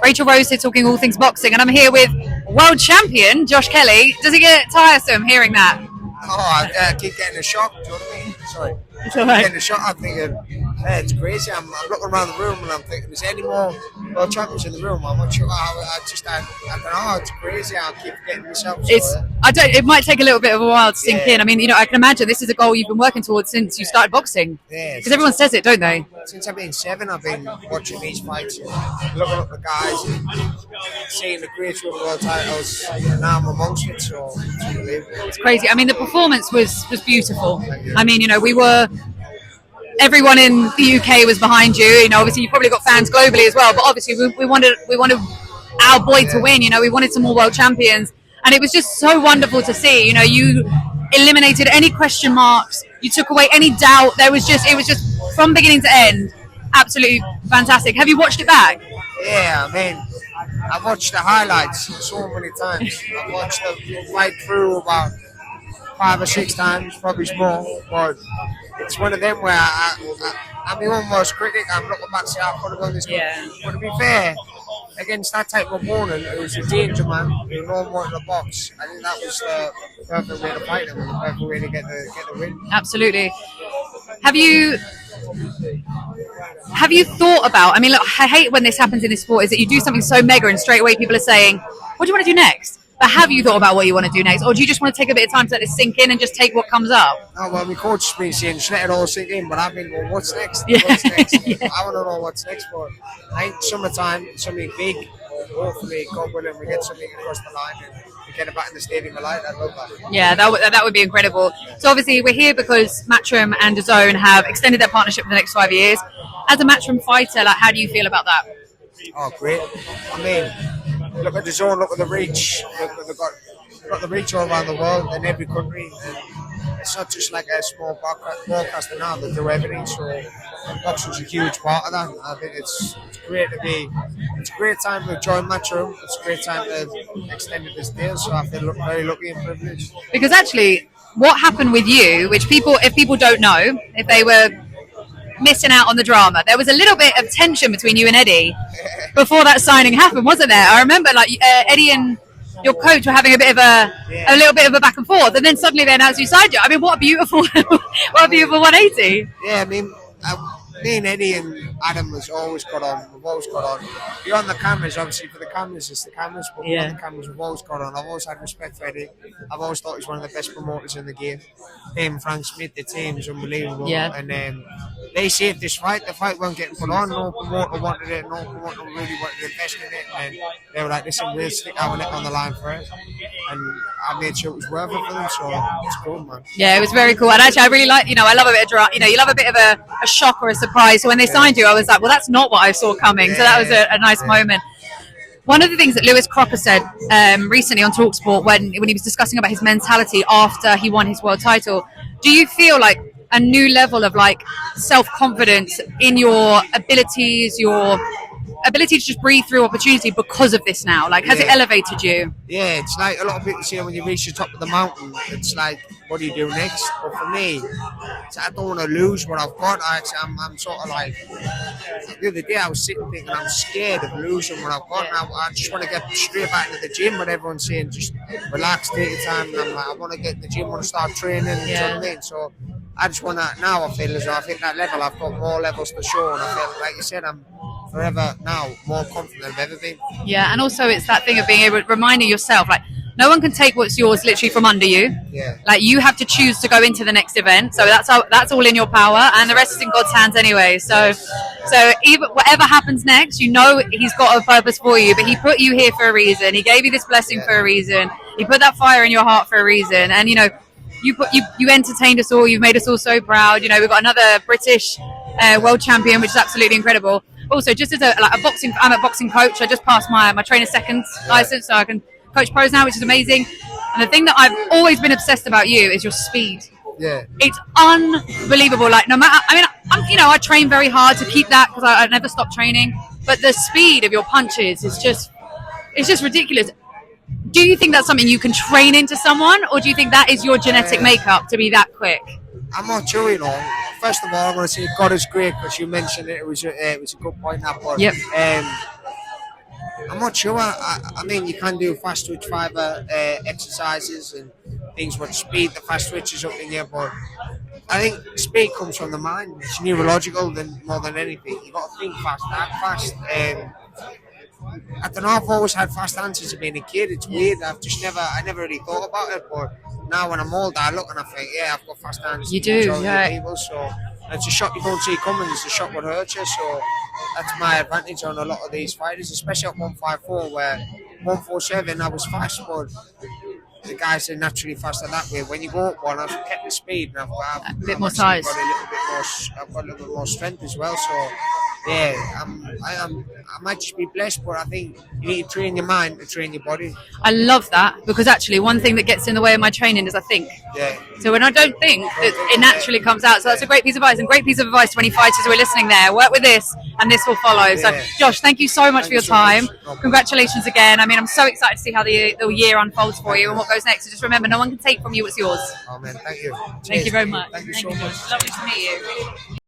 Rachel Rose here talking all things boxing, and I'm here with world champion Josh Kelly. Does it get tiresome hearing that? Oh, I keep getting a shock. Do you know what I mean? Sorry. It's all right. Getting a shock. I'm thinking, it's crazy. I'm looking around the room and I'm thinking, is there any more world champions in the room? I'm not sure. I don't know. It's crazy. I keep getting myself. It might take a little bit of a while to sink in. I mean, I can imagine this is a goal you've been working towards since you started boxing. Yeah. Because everyone says it, don't they? Since I've been 7, I've been watching these fights, looking at the guys, and seeing the greats win world titles. And now I'm amongst it, so it's unbelievable. It's crazy. I mean, the performance was beautiful. I mean, everyone in the UK was behind you. Obviously you've probably got fans globally as well, but obviously we wanted our boy to win. We wanted some more world champions, and it was just so wonderful to see. You eliminated any question marks, you took away any doubt. It was just from beginning to end absolutely fantastic. Have you watched it back? Yeah, I mean, I've watched the highlights so many times. I've watched the fight through about 5 or 6 times, probably more, but it's one of them where I'm my own worst critic. I'm looking back and saying, I could have done this. Yeah. But to be fair, against that type of opponent, it was a danger man. You know more in the box. I think that was the perfect way to fight him, the perfect way to get the win. Absolutely. Have you thought about? I mean, look, I hate when this happens in this sport. Is that you do something so mega and straight away people are saying, "What do you want to do next?" But have you thought about what you want to do next, or do you just want to take a bit of time to let this sink in and just take what comes up? Oh, well, my coach has been saying, just let it all sink in, but I've been going, what's next? Yeah. What's next? Yeah. I want to know what's next, but I think summertime, something big, hopefully, God willing, we get something across the line and we get it back in the stadium. I love that. Yeah, that would be incredible. So obviously we're here because Matchroom and DAZN have extended their partnership for the next 5 years. As a Matchroom fighter, how do you feel about that? Oh, great. I mean, look at DAZN, look at the reach. They've got the reach all around the world in every country. And it's not just like a small broadcaster now, they do everything. So boxing's a huge part of that. I think it's great it's a great time to join Matchroom. It's a great time to extend this deal. So I feel very lucky and privileged. Because actually, what happened with you, which if people don't know, if they were missing out on the drama, there was a little bit of tension between you and Eddie before that signing happened, wasn't there? I remember Eddie and your coach were having a little bit of a back and forth, and then suddenly they announced you signed you. I mean, what a beautiful 180. Yeah, I mean, me and Eddie and Adam has always got on. We've always got on. Beyond the cameras, obviously, for the cameras, it's the cameras, but beyond the cameras, we've always got on. I've always had respect for Eddie. I've always thought he's one of the best promoters in the game. Him, Frank Smith, the team's unbelievable. Yeah. And they saved this fight. The fight wasn't getting put on. No promoter wanted it. No promoter really wanted to invest in it. And they were like, listen, we'll stick our neck on the line for it. And I made sure it was worth it for them, so it's cool, man. Yeah, it was very cool. And actually, I really like, I love a bit of drama. You love a bit of a shock or a surprise. So when they signed you, I was like, well, that's not what I saw coming. So that was a nice moment. One of the things that Lewis Crocker said recently on TalkSport when he was discussing about his mentality after he won his world title, do you feel like a new level of self-confidence in your abilities, your ability to just breathe through opportunity because of this now? Has it elevated you? Yeah, it's like a lot of people say when you reach the top of the mountain, it's like, what do you do next? But for me, I don't want to lose what I've got. I'm sort of like, the other day I was sitting thinking I'm scared of losing what I've got. And I just want to get straight back into the gym, but everyone's saying just relax, take your time. And I'm like, I want to get in the gym, I want to start training. Yeah. You know what I mean? So I just want to, now I feel as though I've hit that level. I've got more levels to show, and I feel, like you said, I'm forever now more confident than I've ever been. Yeah, and also it's that thing of being able to reminding yourself, no one can take what's yours literally from under you. Yeah. You have to choose to go into the next event. So that's all in your power, and the rest is in God's hands anyway. So even whatever happens next, He's got a purpose for you. But He put you here for a reason. He gave you this blessing for a reason. He put that fire in your heart for a reason. And you entertained us all. You've made us all so proud. We've got another British world champion, which is absolutely incredible. Also, just as I'm a boxing coach. I just passed my trainer seconds license, so I can coach pros now, which is amazing. And the thing that I've always been obsessed about you is your speed. Yeah, it's unbelievable. No matter, I train very hard to keep that because I never stop training. But the speed of your punches is just ridiculous. Do you think that's something you can train into someone, or do you think that is your genetic makeup to be that quick? I'm not sure, First of all, I'm going to say God is great because you mentioned it. It was a good point, that one. Yep. not sure. I mean, you can do fast twitch fiber exercises and things with speed. The fast twitch is up in here, but I think speed comes from the mind. It's neurological more than anything. You got to think fast, act fast. I don't know. I've always had fast hands since being a kid. It's weird. I never really thought about it, but now when I'm older, I look and I think, yeah, I've got fast hands. You do, yeah. People, so it's a shot you don't see coming. It's a shot that hurts you. So that's my advantage on a lot of these fighters, especially at 154, where 147 I was fast, but the guys are naturally faster that way. When you go up one, I've kept the speed and I've got a bit more size. I've got a little bit more strength as well. So yeah, I might just be blessed, but I think you need to train your mind to train your body. I love that, because actually one thing that gets in the way of my training is I think. Yeah. So when I don't think, it naturally comes out. So that's a great piece of advice, and great piece of advice to any fighters who are listening there. Work with this and this will follow. So Josh, thank you so much for your time. Congratulations again. I mean, I'm so excited to see how the year unfolds for you and what goes next. So just remember, no one can take from you what's yours. Oh man, thank you. Thank you very much. Thank you so much. Lovely to meet you.